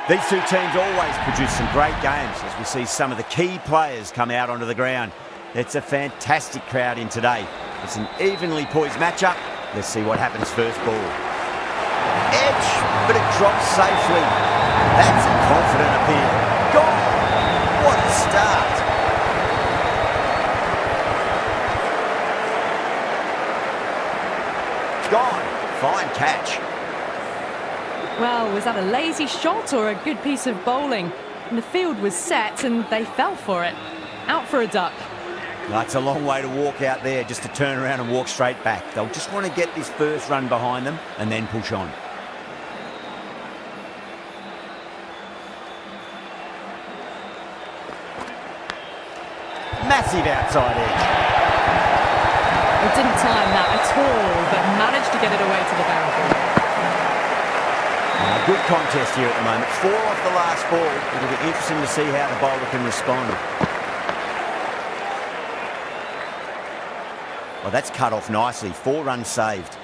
These two teams always produce some great games as we see some of the key players come out onto the ground. It's a fantastic crowd in today. It's an evenly poised matchup. Let's see what happens first ball. Edge, but it drops safely. That's a confident appeal. Gone! What a start! Gone. Fine catch. Well, was that a lazy shot or a good piece of bowling? And the field was set and they fell for it. Out for a duck. That's a long way to walk out there just to turn around and walk straight back. They'll just want to get this first run behind them and then push on. Massive outside edge. He didn't time that at all, but managed to get it away to the boundary. Good contest here at the moment. 4 off the last ball. It'll be interesting to see how the bowler can respond. Well, that's cut off nicely. 4 runs saved.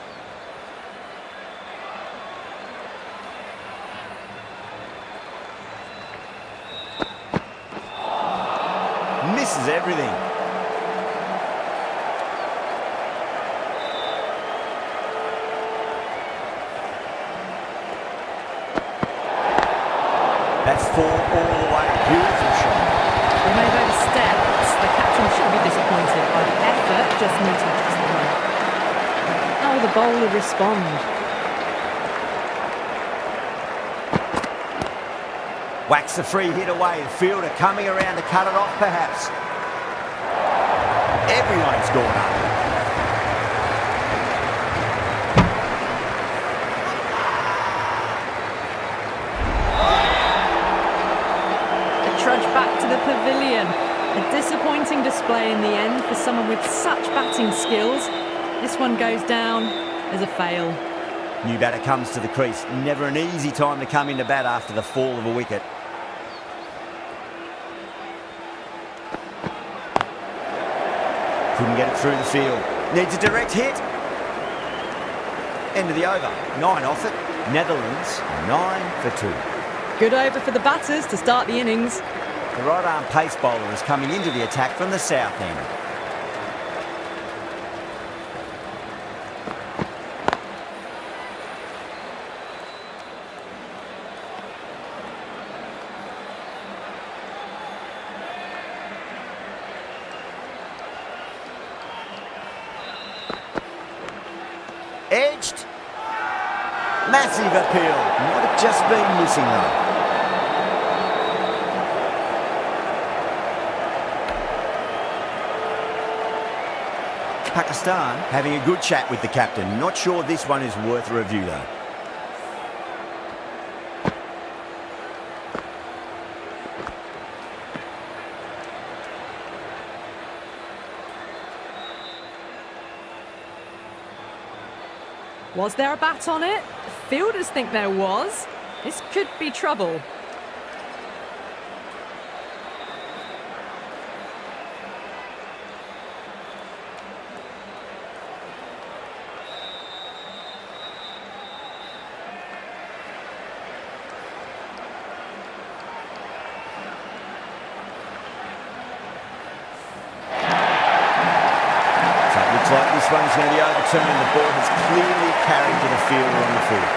Misses everything. That's 4 all the way. Beautiful shot. They may have overstepped. The captain should be disappointed by the effort, just meeting just the right. How will the bowler respond? Whacks the free hit away. The fielder coming around to cut it off, perhaps. Everyone's gone up. Trudge back to the pavilion. A disappointing display in the end for someone with such batting skills. This one goes down as a fail. New batter comes to the crease. Never an easy time to come into bat after the fall of a wicket. Couldn't get it through the field. Needs a direct hit. End of the over. 9 off it. Netherlands 9 for 2. Good over for the batters to start the innings. The right-arm pace bowler is coming into the attack from the south end. Edged. Massive appeal. Might have just been missing though. Pakistan having a good chat with the captain. Not sure this one is worth a review though. Was there a bat on it? The fielders think there was. This could be trouble. Like this one's going to be overturned. The ball has clearly carried to the fielder on the field.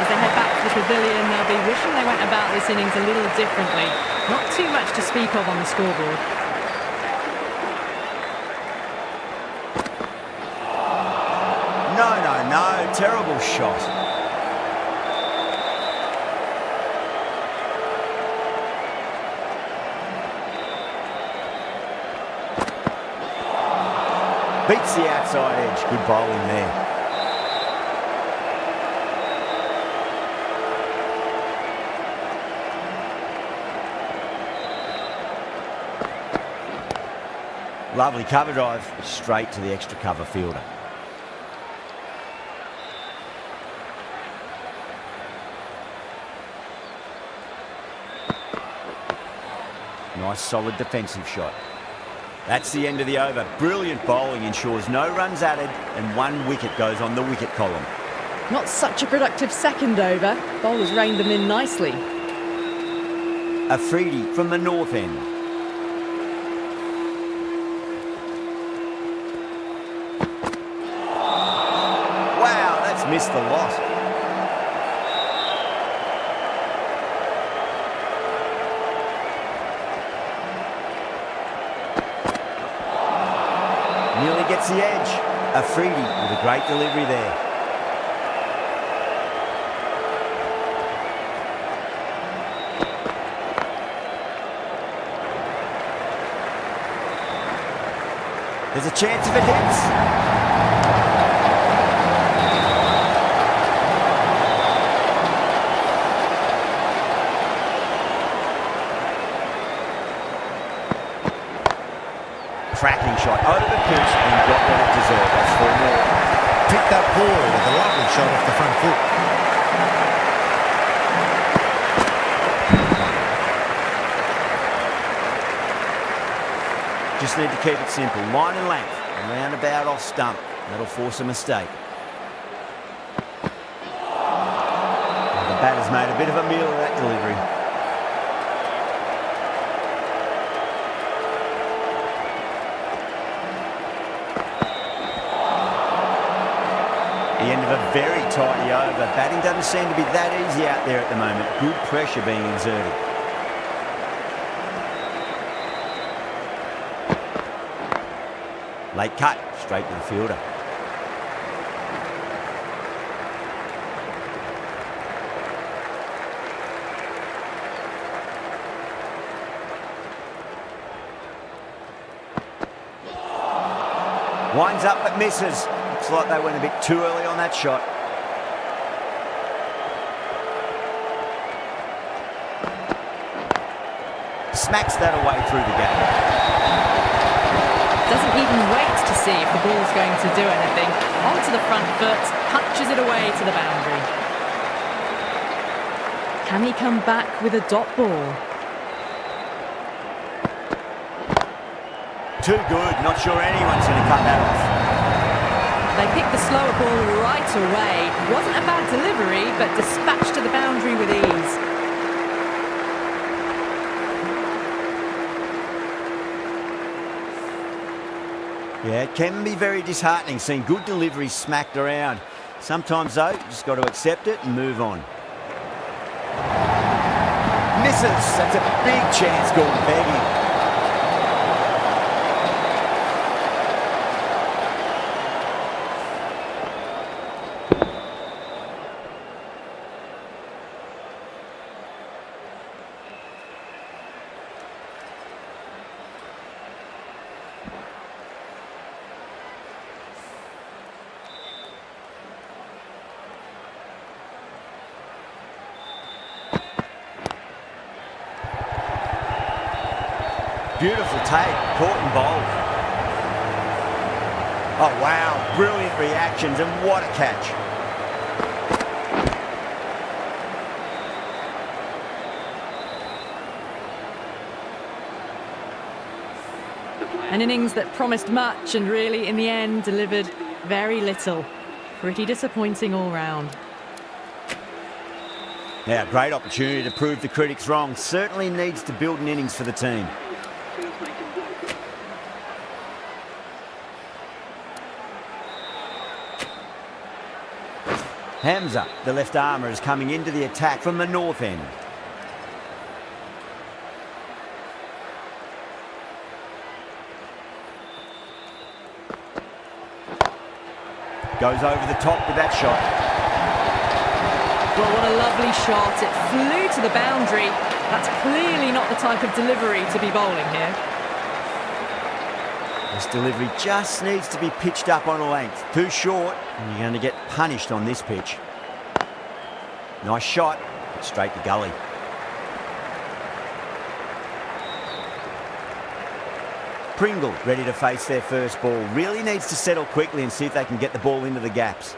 As they head back to the pavilion, they'll be wishing they went about this innings a little differently. Not too much to speak of on the scoreboard. No. Terrible shot. Beats the outside edge. Good bowling there. Lovely cover drive straight to the extra cover fielder. Nice solid defensive shot. That's the end of the over. Brilliant bowling ensures no runs added and 1 wicket goes on the wicket column. Not such a productive second over. Bowlers reined them in nicely. Afridi from the north end. Wow, that's missed the lot. Nearly gets the edge. Afridi with a great delivery there. There's a chance if it hits. Cracking shot over the pitch and got what it deserved. That's 4 more. Picked that ball with a lovely shot off the front foot. Just need to keep it simple. Line and length. And roundabout off stump. That'll force a mistake. And the batter's made a bit of a meal of that delivery. The end of a very tidy over. Batting doesn't seem to be that easy out there at the moment. Good pressure being exerted. Late cut, straight to the fielder. Winds up but misses. Looks like they went a bit too early on that shot. Smacks that away through the gap. Doesn't even wait to see if the ball's going to do anything. Onto the front foot, punches it away to the boundary. Can he come back with a dot ball? Too good. Not sure anyone's going to cut that off. They picked the slower ball right away. Wasn't a bad delivery, but dispatched to the boundary with ease. Yeah, it can be very disheartening seeing good deliveries smacked around. Sometimes, though, you just got to accept it and move on. Misses. That's a big chance, Gordon Beggy. Beautiful take, caught and bowled. Oh wow, brilliant reactions and what a catch. An innings that promised much and really in the end delivered very little. Pretty disappointing all round. Now, great opportunity to prove the critics wrong. Certainly needs to build an innings for the team. Hamza, the left armour, is coming into the attack from the north end. Goes over the top with that shot. Well, what a lovely shot. It flew to the boundary. That's clearly not the type of delivery to be bowling here. This delivery just needs to be pitched up on a length. Too short, and you're going to get punished on this pitch. Nice shot, but straight to gully. Pringle ready to face their first ball. Really needs to settle quickly and see if they can get the ball into the gaps.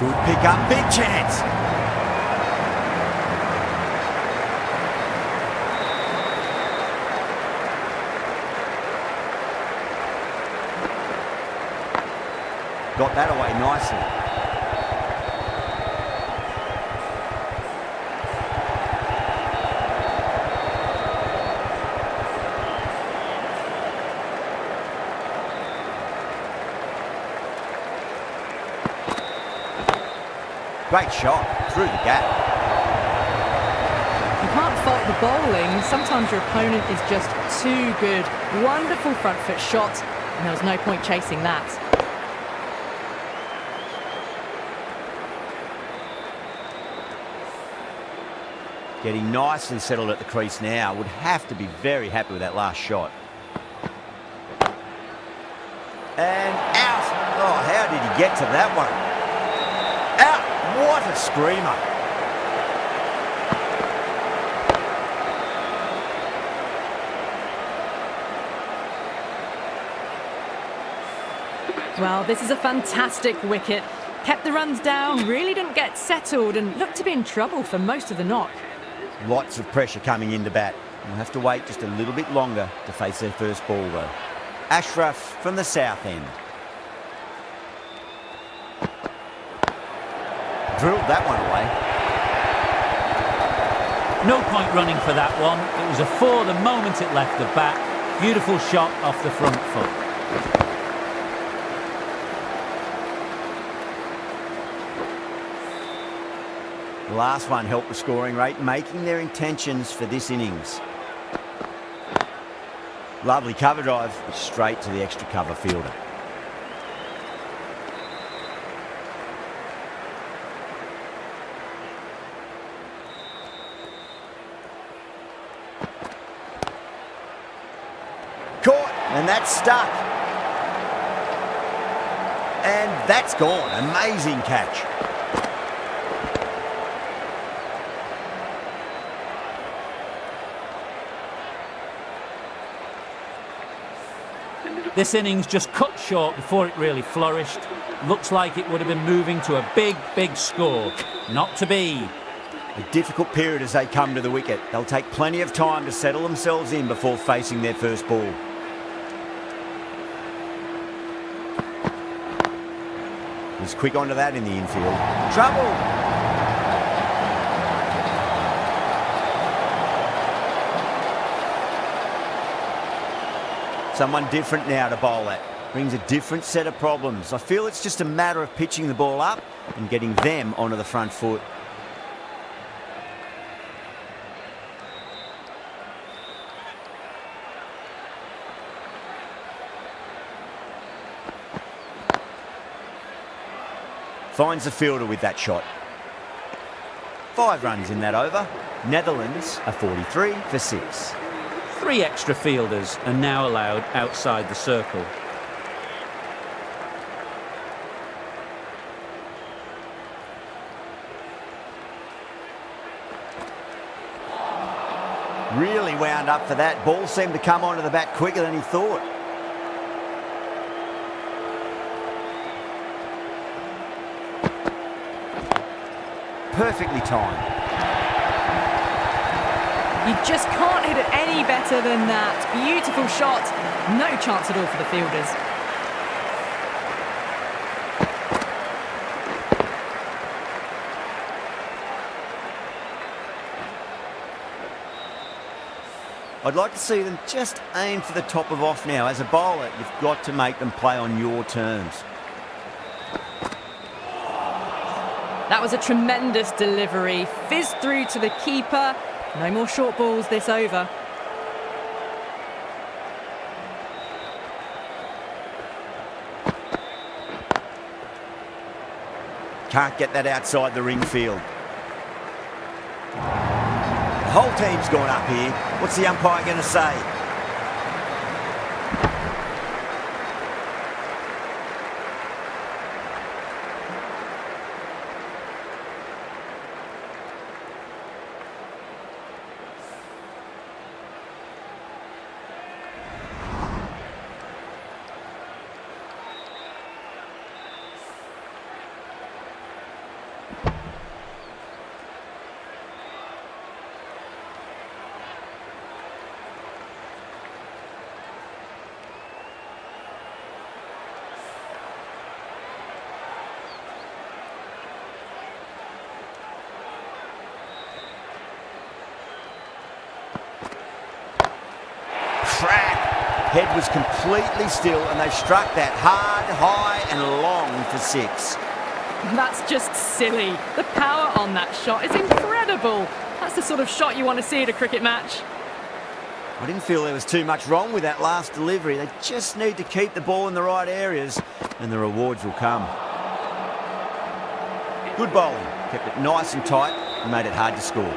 Good pick up, big chance. got that away nicely. Great shot through the gap. You can't fault the bowling. Sometimes your opponent is just too good. Wonderful front foot shot, and there was no point chasing that. Getting nicely settled at the crease now. Would have to be very happy with that last shot. And out. Oh, how did he get to that one? Out. What a screamer. Well, this is a fantastic wicket. Kept the runs down, really didn't get settled, and looked to be in trouble for most of the knock. Lots of pressure coming into bat. We'll have to wait just a little bit longer to face their first ball, though. Ashraf from the south end. Drilled that one away. No point running for that one. It was a four the moment it left the bat. Beautiful shot off the front foot. The last one helped the scoring rate, making their intentions for this innings. Lovely cover drive, straight to the extra cover fielder. Caught, and that's stuck. And that's gone. Amazing catch. This innings just cut short before it really flourished. Looks like it would have been moving to a big, big score. Not to be. A difficult period as they come to the wicket. They'll take plenty of time to settle themselves in before facing their first ball. He's quick onto that in the infield. Trouble! Someone different now to bowl at. Brings a different set of problems. I feel it's just a matter of pitching the ball up and getting them onto the front foot. Finds the fielder with that shot. 5 runs in that over. Netherlands are 43 for 6. 3 extra fielders are now allowed outside the circle. Really wound up for that. Ball seemed to come onto the bat quicker than he thought. Perfectly timed. You just can't hit it any better than that. Beautiful shot. No chance at all for the fielders. I'd like to see them just aim for the top of off now. As a bowler, you've got to make them play on your terms. That was a tremendous delivery. Fizzed through to the keeper. No more short balls this over. Can't get that outside the ring field. The whole team's gone up here. What's the umpire going to say? crack. Head was completely still and they struck that hard, high and long for 6. That's just silly. The power on that shot is incredible. That's the sort of shot you want to see at a cricket match. I didn't feel there was too much wrong with that last delivery. They just need to keep the ball in the right areas and the rewards will come. Good bowling. Kept it nice and tight and made it hard to score.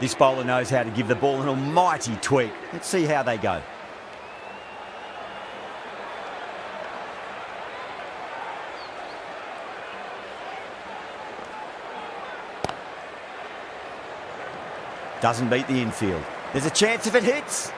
This bowler knows how to give the ball an almighty tweak. Let's see how they go. Doesn't beat the infield. There's a chance if it hits.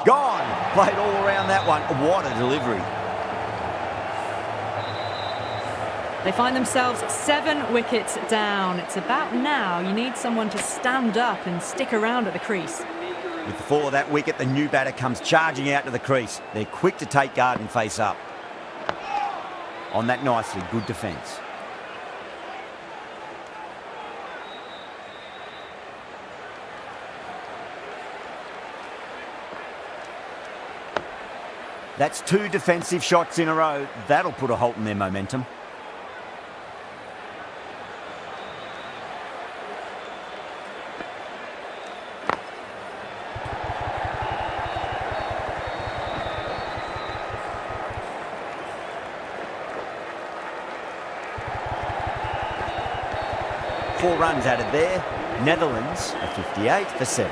Gone. Played all around that one. What a delivery. They find themselves 7 wickets down. It's about now you need someone to stand up and stick around at the crease. With the fall of that wicket, the new batter comes charging out to the crease. They're quick to take guard and face up. On that nicely, good defence. That's 2 defensive shots in a row. That'll put a halt in their momentum. Four runs added there. Netherlands are 58 for 7.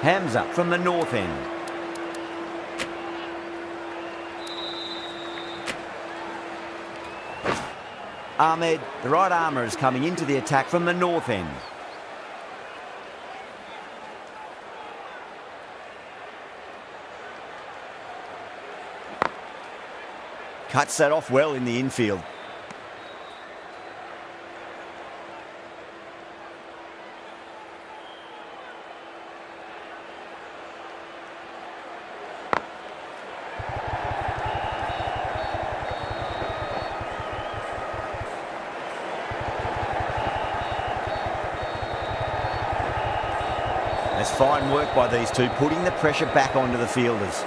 Hamza from the north end. Ahmed, the right armour, is coming into the attack from the north end. Cuts that off well in the infield. That's fine work by these two, putting the pressure back onto the fielders.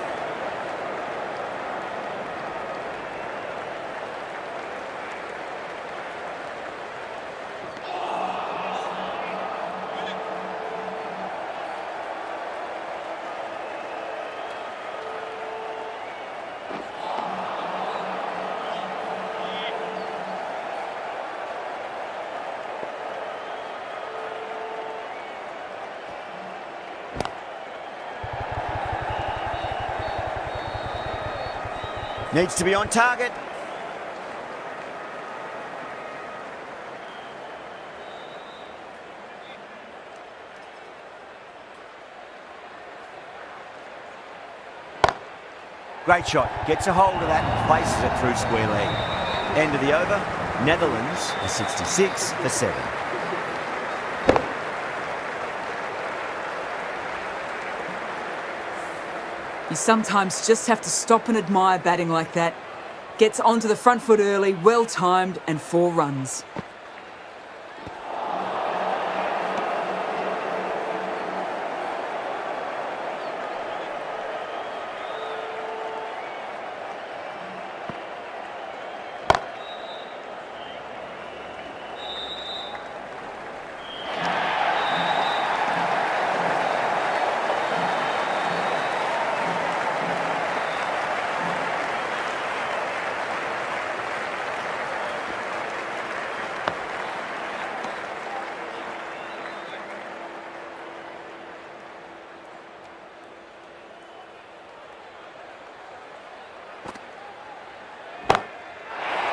Needs to be on target. Great shot. Gets a hold of that and places it through square leg. End of the over. Netherlands are 66 for 7. You sometimes just have to stop and admire batting like that. Gets onto the front foot early, well timed, and 4 runs.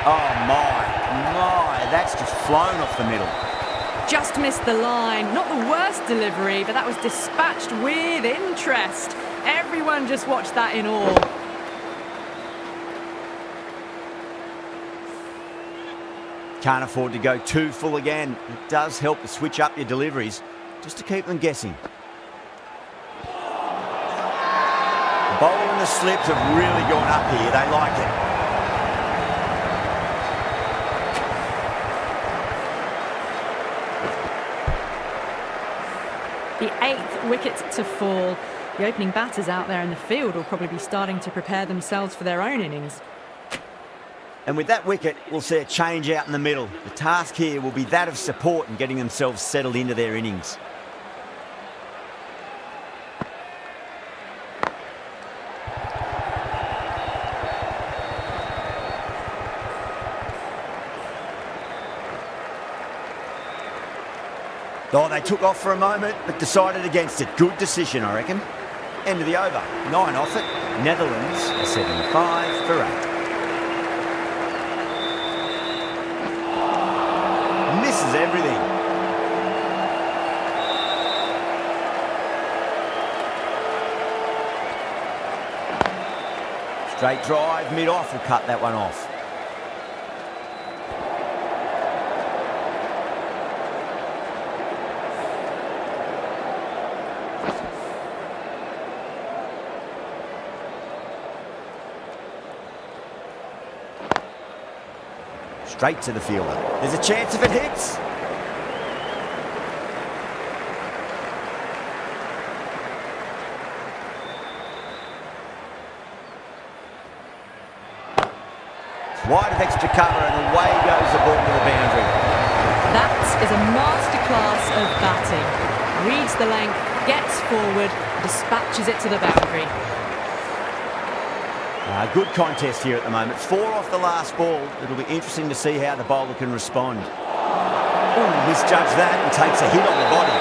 Oh my That's just flown off the middle. Just missed the line. Not the worst delivery, but that was dispatched with interest. Everyone just watched that in awe. Can't afford to go too full again. It does help to switch up your deliveries, just to keep them guessing. The bowler and the slips have really gone up here. They like it. The 8th wicket to fall. The opening batters out there in the field will probably be starting to prepare themselves for their own innings. And with that wicket, we'll see a change out in the middle. The task here will be that of support and getting themselves settled into their innings. Oh, they took off for a moment, but decided against it. Good decision, I reckon. End of the over. 9 off it. Netherlands are 75 for 8. Misses everything. Straight drive, mid-off will cut that one off. Straight to the fielder. There's a chance if it hits. Wide of extra cover and away goes the ball to the boundary. That is a masterclass of batting. Reads the length, gets forward, dispatches it to the boundary. Good contest here at the moment. 4 off the last ball. It'll be interesting to see how the bowler can respond. Oh, misjudged that and takes a hit on the body.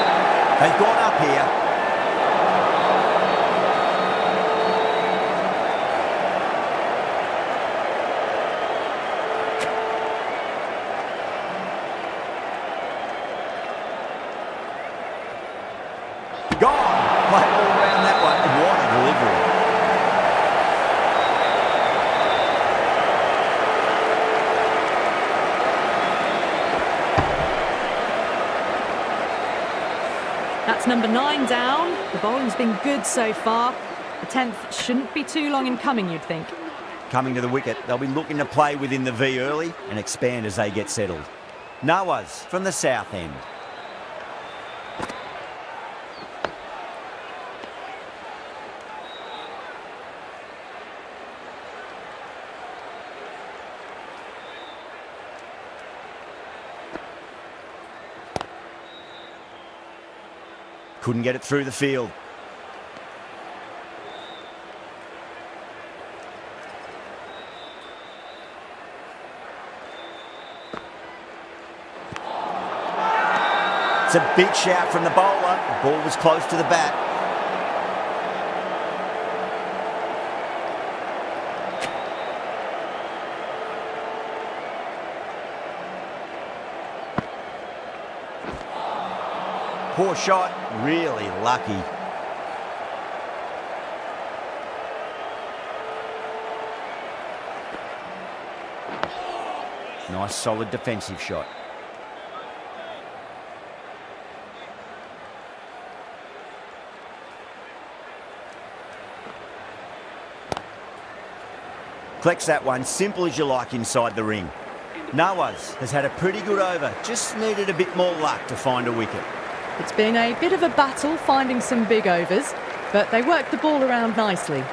They've gone up here. Gone. Played all around that one. What a delivery. That's number 9 down. The bowling's been good so far. The 10th shouldn't be too long in coming, you'd think. Coming to the wicket, they'll be looking to play within the V early and expand as they get settled. Nawaz from the south end. Couldn't get it through the field. It's a big shout from the bowler. The ball was close to the bat. Poor shot, really lucky. Nice solid defensive shot. Collects that one, simple as you like inside the ring. Nawaz has had a pretty good over, just needed a bit more luck to find a wicket. It's been a bit of a battle finding some big overs, but they worked the ball around nicely.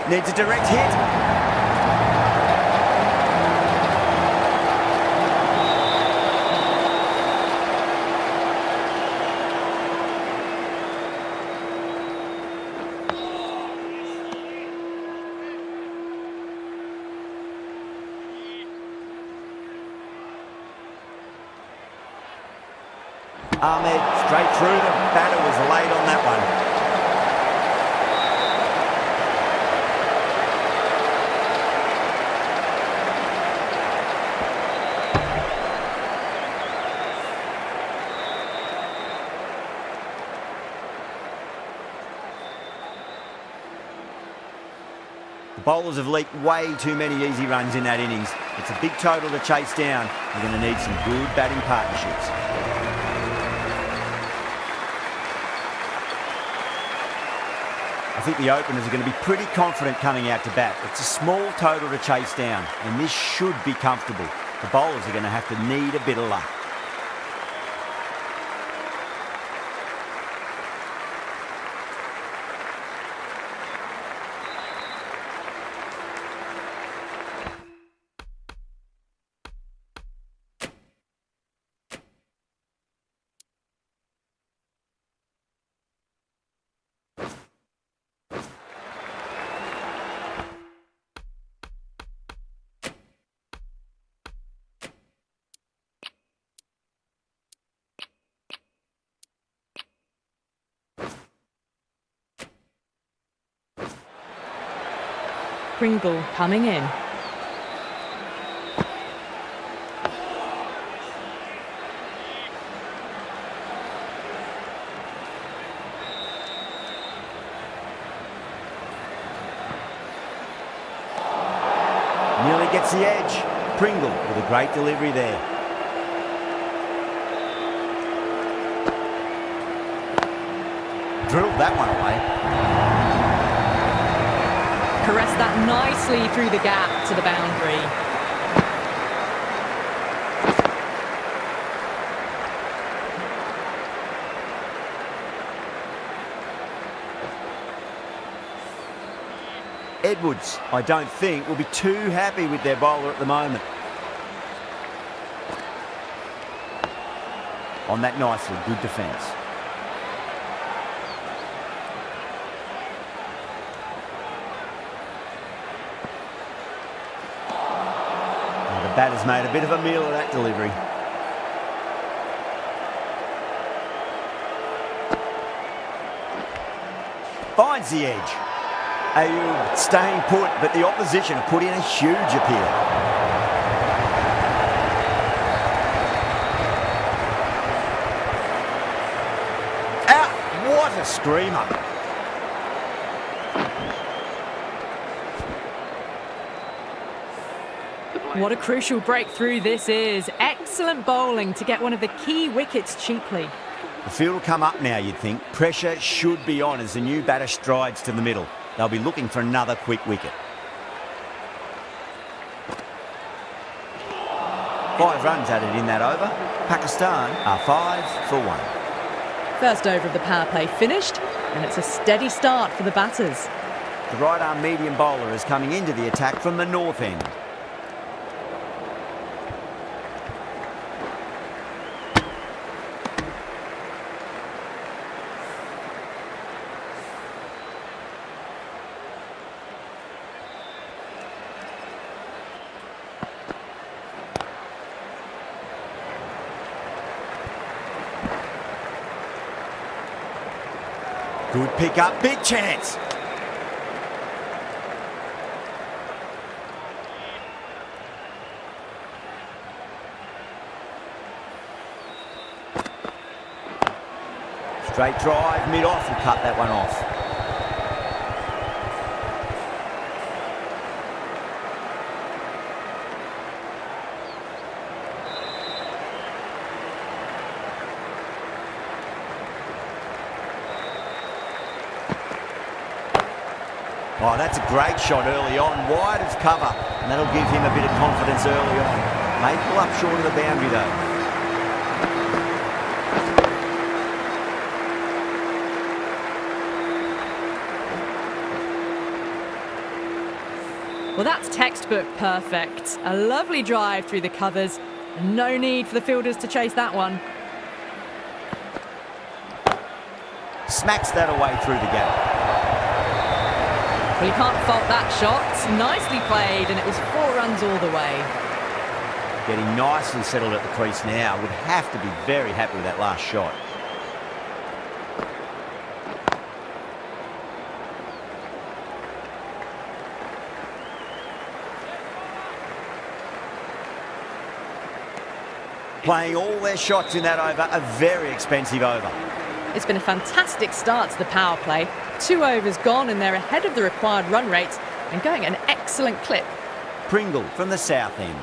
Needs a direct hit. Ahmed straight through them. Batter was late on that one. The bowlers have leaked way too many easy runs in that innings. It's a big total to chase down. We're going to need some good batting partnerships. I think the openers are going to be pretty confident coming out to bat. It's a small total to chase down, and this should be comfortable. The bowlers are going to have to need a bit of luck. Pringle coming in. Nearly gets the edge. Pringle with a great delivery there. Drilled that one away. Caressed that nicely through the gap to the boundary. Edwards, I don't think, will be too happy with their bowler at the moment. On that nicely, good defence. The batter's made a bit of a meal of that delivery. Finds the edge. Ayub staying put, but the opposition have put in a huge appeal. Out! What a screamer. What a crucial breakthrough this is. Excellent bowling to get one of the key wickets cheaply. The field will come up now, you'd think. Pressure should be on as the new batter strides to the middle. They'll be looking for another quick wicket. 5 runs added in that over. Pakistan are 5 for 1. First over of the power play finished, and it's a steady start for the batters. The right-arm medium bowler is coming into the attack from the north end. Good pick up, big chance. Straight drive, mid-off, will cut that one off. Oh, that's a great shot early on, wide of cover, and that'll give him a bit of confidence early on. May pull up short of the boundary though. Well, that's textbook perfect. A lovely drive through the covers. No need for the fielders to chase that one. Smacks that away through the gap. Well, you can't fault that shot. Nicely played, and it was 4 runs all the way. Getting nicely settled at the crease now. Would have to be very happy with that last shot. Playing all their shots in that over, a very expensive over. It's been a fantastic start to the power play. 2 overs gone and they're ahead of the required run rate and going at an excellent clip. Pringle from the south end.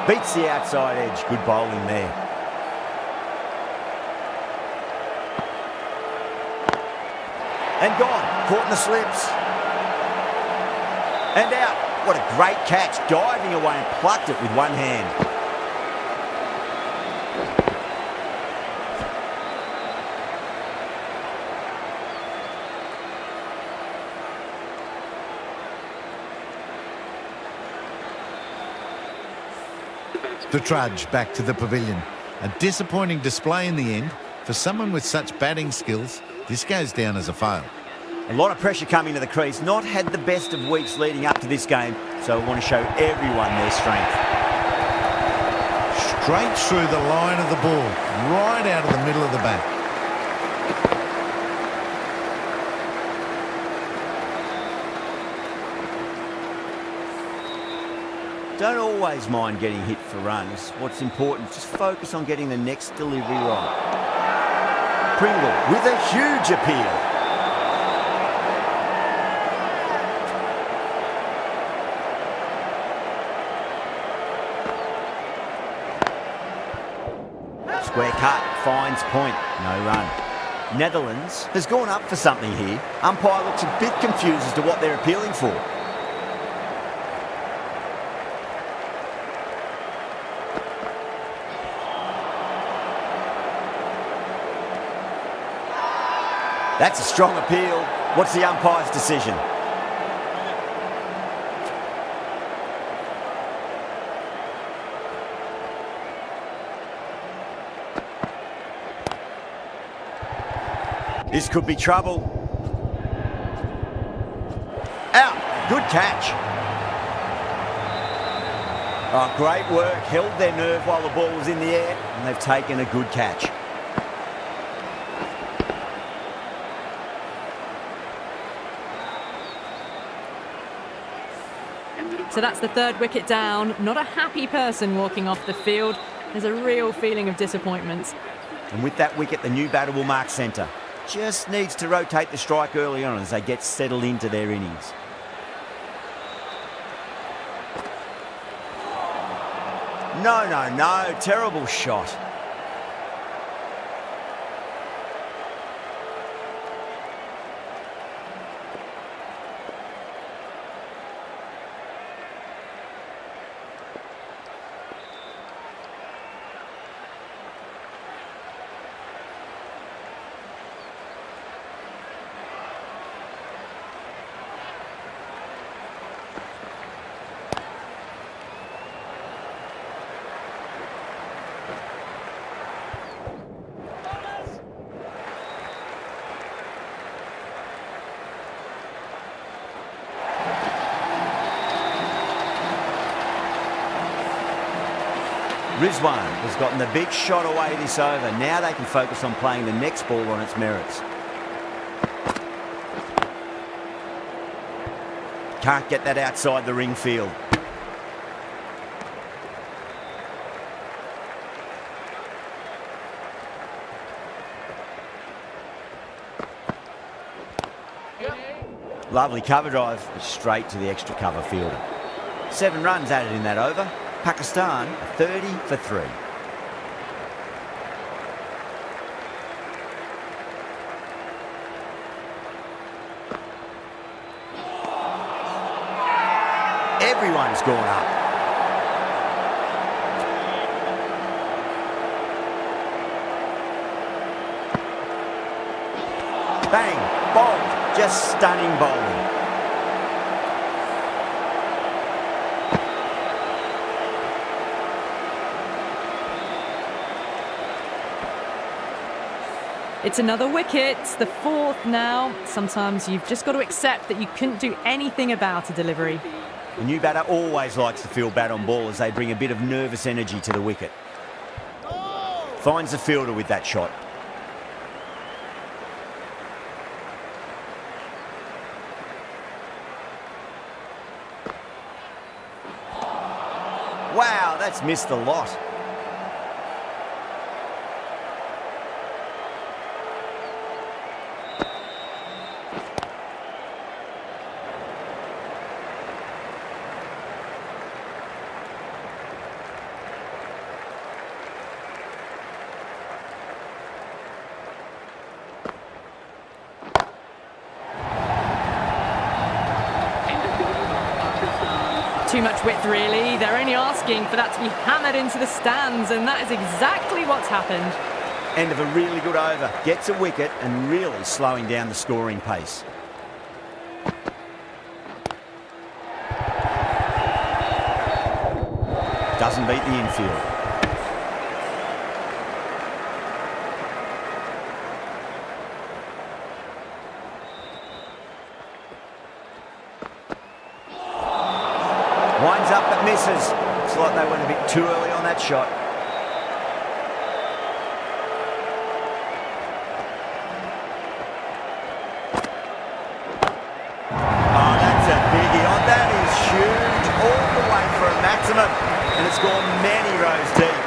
Beats the outside edge. Good bowling there. And gone. Caught in the slips. And out. What a great catch. Diving away and plucked it with one hand. To trudge back to the pavilion. A disappointing display in the end. For someone with such batting skills, this goes down as a fail. A lot of pressure coming to the crease. Not had the best of weeks leading up to this game, so I want to show everyone their strength. Straight through the line of the ball, right out of the middle of the bat. Don't always mind getting hit for runs. What's important, just focus on getting the next delivery right. Pringle with a huge appeal. Square cut, finds point, no run. Netherlands has gone up for something here. Umpire looks a bit confused as to what they're appealing for. That's a strong appeal. What's the umpire's decision? This could be trouble. Out. Good catch. Oh, great work. Held their nerve while the ball was in the air, and they've taken a good catch. So that's the 3rd wicket down. Not a happy person walking off the field. There's a real feeling of disappointment. And with that wicket, the new batter will mark centre. Just needs to rotate the strike early on as they get settled into their innings. No. Terrible shot. Rizwan has gotten the big shot away this over. Now they can focus on playing the next ball on its merits. Can't get that outside the ring field. Lovely cover drive, straight to the extra cover fielder. 7 runs added in that over. Pakistan 30 for 3. Everyone's gone up. Bang, bowled, just stunning bowling. It's another wicket, the fourth now. Sometimes you've just got to accept that you couldn't do anything about a delivery. The new batter always likes to field bat on ball as they bring a bit of nervous energy to the wicket. Finds the fielder with that shot. Wow, that's missed the lot. Too much width, really. They're only asking for that to be hammered into the stands, and that is exactly what's happened. End of a really good over. Gets a wicket and really slowing down the scoring pace. Doesn't beat the infield. Winds up but misses. Looks like they went a bit too early on that shot. Oh, that's a biggie. Oh, that is huge. All the way for a maximum. And it's gone many rows deep.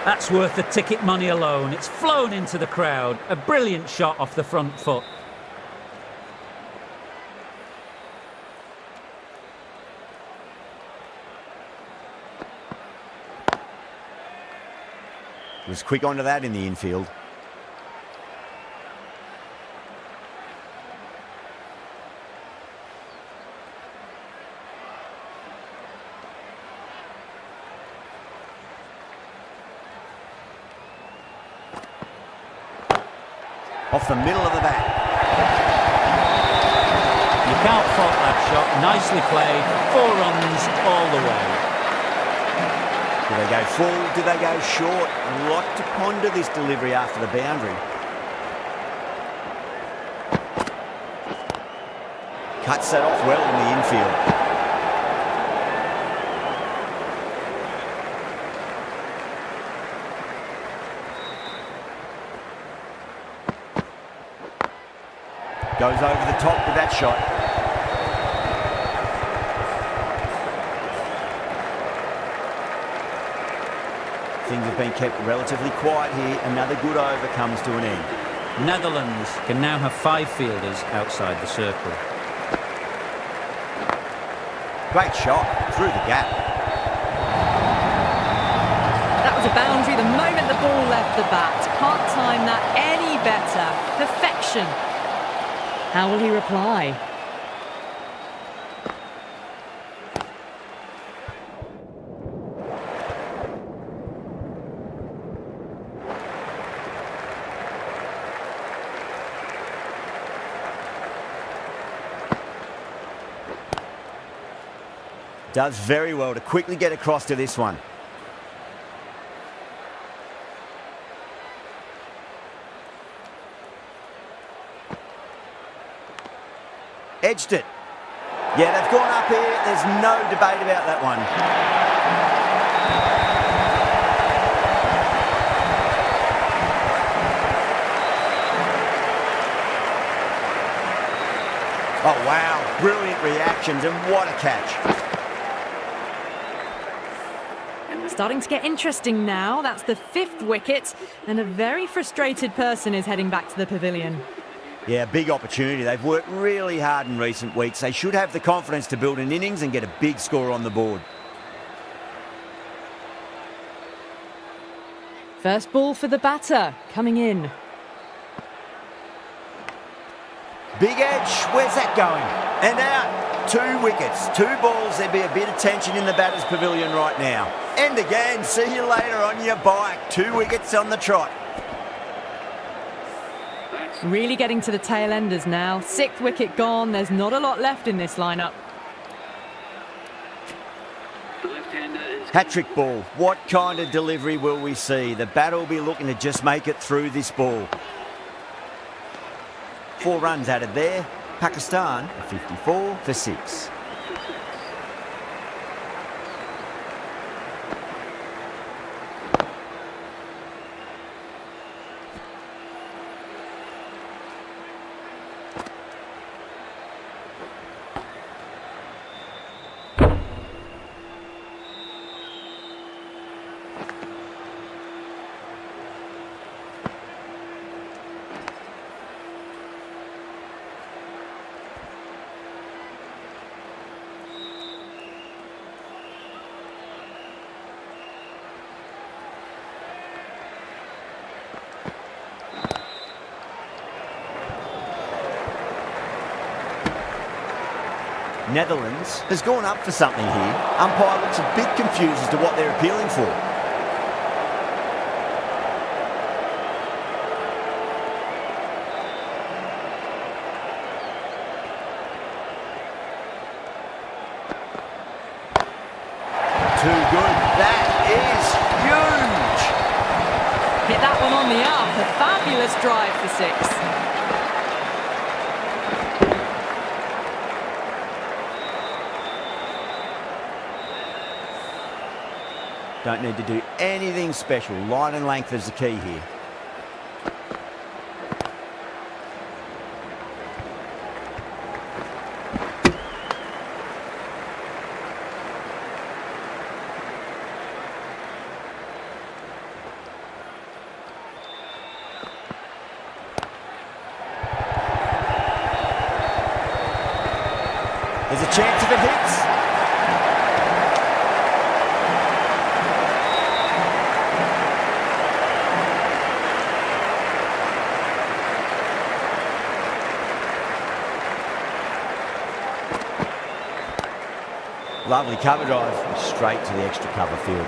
That's worth the ticket money alone. It's flown into the crowd. A brilliant shot off the front foot. Was quick onto that in the infield. Off the middle of the bat. You can't fault that shot. Nicely played. 4 runs all the way. Do they go full? Do they go short? A lot to ponder this delivery after the boundary. Cuts that off well in the infield. Goes over the top with that shot. Things have been kept relatively quiet here. Another good over comes to an end. Netherlands can now have 5 fielders outside the circle. Great shot through the gap. That was a boundary the moment the ball left the bat. Can't time that any better. Perfection. How will he reply? Does very well to quickly get across to this one. Edged it. Yeah, they've gone up here. There's no debate about that one. Oh, wow. Brilliant reactions and what a catch. Starting to get interesting now. That's the 5th wicket, and a very frustrated person is heading back to the pavilion. Yeah, big opportunity. They've worked really hard in recent weeks. They should have the confidence to build an innings and get a big score on the board. First ball for the batter, coming in. Big edge. Where's that going? And out. 2 wickets, 2 balls. There'd be a bit of tension in the batter's pavilion right now. And again, see you later on your bike. 2 wickets on the trot. Really getting to the tail enders now. 6th wicket gone. There's not a lot left in this lineup. Hat-trick ball. What kind of delivery will we see? The batter will be looking to just make it through this ball. 4 runs added there. Pakistan 54 for 6. Netherlands has gone up for something here. Umpire looks a bit confused as to what they're appealing for. Too good. That is huge. Hit that one on the up. A fabulous drive for 6. Don't need to do anything special. Line and length is the key here. There's a chance if it hits. Lovely cover drive, straight to the extra cover fielder.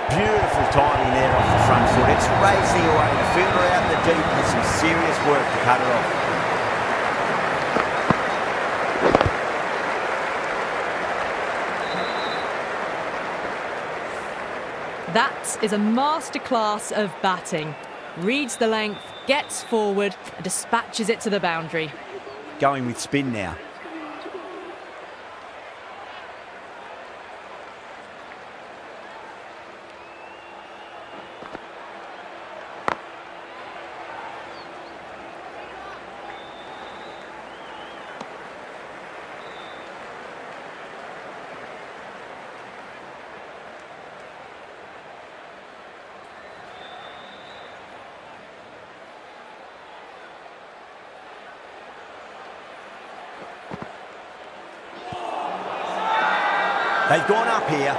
Beautiful timing there off the front foot. It's racing away. The fielder out in the deep has some serious work to cut it off. That is a masterclass of batting. Reads the length, gets forward and dispatches it to the boundary. Going with spin now. They've gone up here.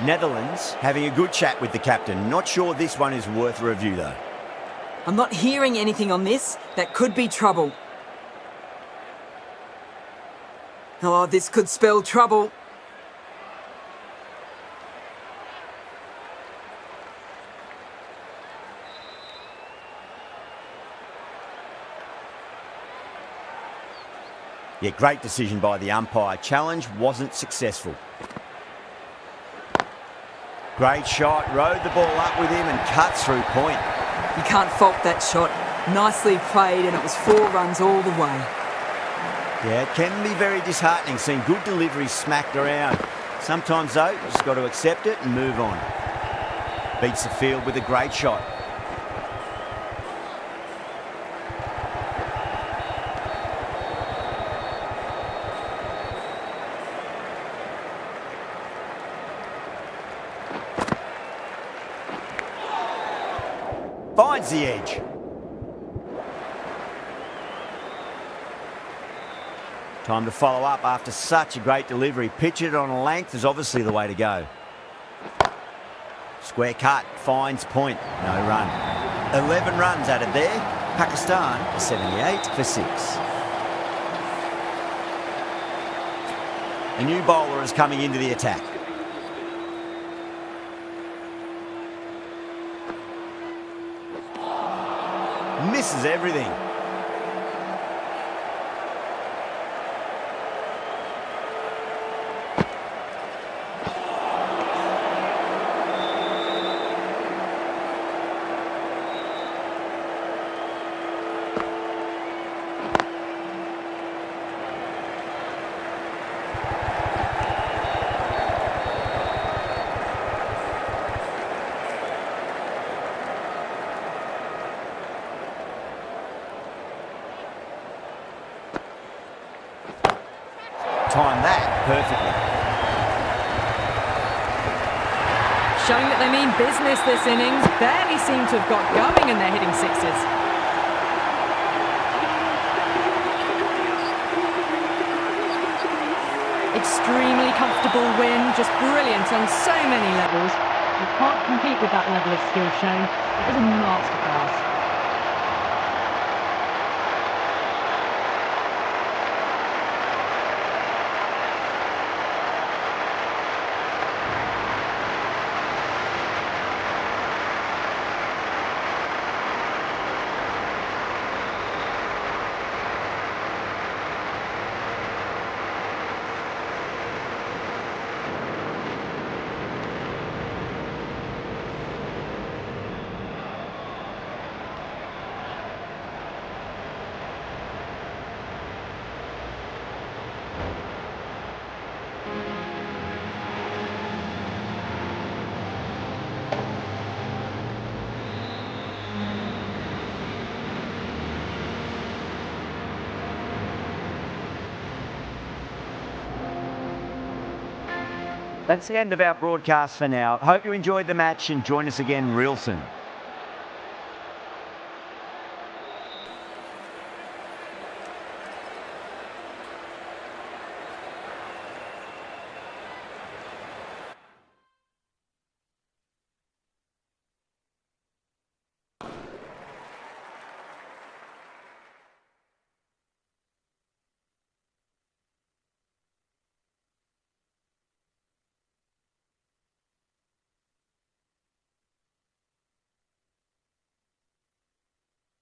Netherlands having a good chat with the captain. Not sure this one is worth a review though. I'm not hearing anything on this. That could be trouble. Oh, this could spell trouble. Yeah, great decision by the umpire. Challenge wasn't successful. Great shot, rode the ball up with him and cut through point. You can't fault that shot. Nicely played, and it was 4 runs all the way. Yeah, it can be very disheartening seeing good delivery smacked around. Sometimes though, you just got to accept it and move on. Beats the field with a great shot. Finds the edge. Time to follow up after such a great delivery. Pitch it on length is obviously the way to go. Square cut, finds point, no run. 11 runs added there. Pakistan are 78 for 6. A new bowler is coming into the attack. Misses everything. Timed that perfectly. Showing that they mean business this innings. Barely seem to have got going and they're hitting sixes. Extremely comfortable win, just brilliant on so many levels. You can't compete with that level of skill shown. It was a masterclass. That's the end of our broadcast for now. Hope you enjoyed the match and join us again real soon.